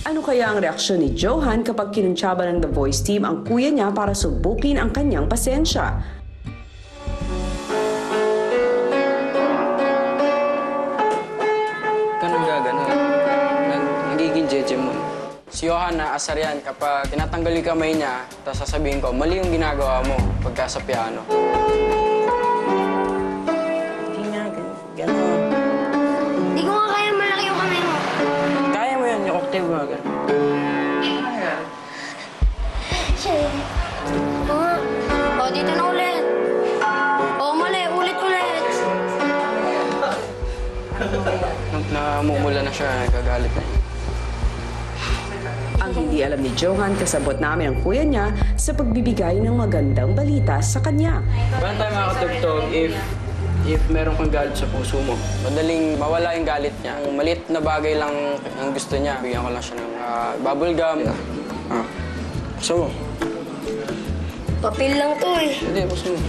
Ano kaya ang reaksyon ni Johan kapag kinuntsaba ng The Voice team ang kuya niya para subukin ang kanyang pasensya? Nagiging jeje mo. Si Johan naasar yan kapag tinatanggal yung kamay niya, tapos sasabihin ko, mali yung ginagawa mo pagka sa piano. Hindi nga, gano'n. Hindi ko nga kaya malaki yung kamay mo. Kaya mo yan, yung octave mo, gano'n. O, dito na ulit. O, mali. Ulit. Namumula na siya, nagagalit na yun. Ang hindi alam ni Johan, kasabot namin ang kuya niya sa pagbibigay ng magandang balita sa kanya. Paano tayo makakatugtog if meron kang galit sa puso mo? Madaling mawala yung galit niya. Ang maliit na bagay lang ang gusto niya. Bigyan ko lang siya ng bubble gum. So, Papel lang to eh. hindi, gusto mo.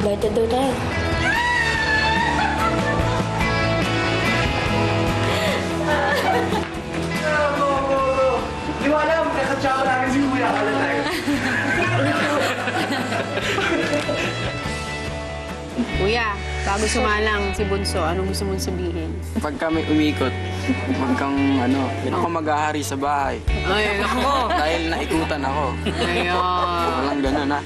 Bite daw tayo. Di mo alam, nakatsaka namin si Kuya. Kala tayo. Kuya, bago sumalang si Bunso, anong gusto mong sabihin? Pag kami umikot, huwag kang ako mag-ahari sa bahay. Ay, ako! Dahil naikutan ako. Ayun. Walang ganun, ha?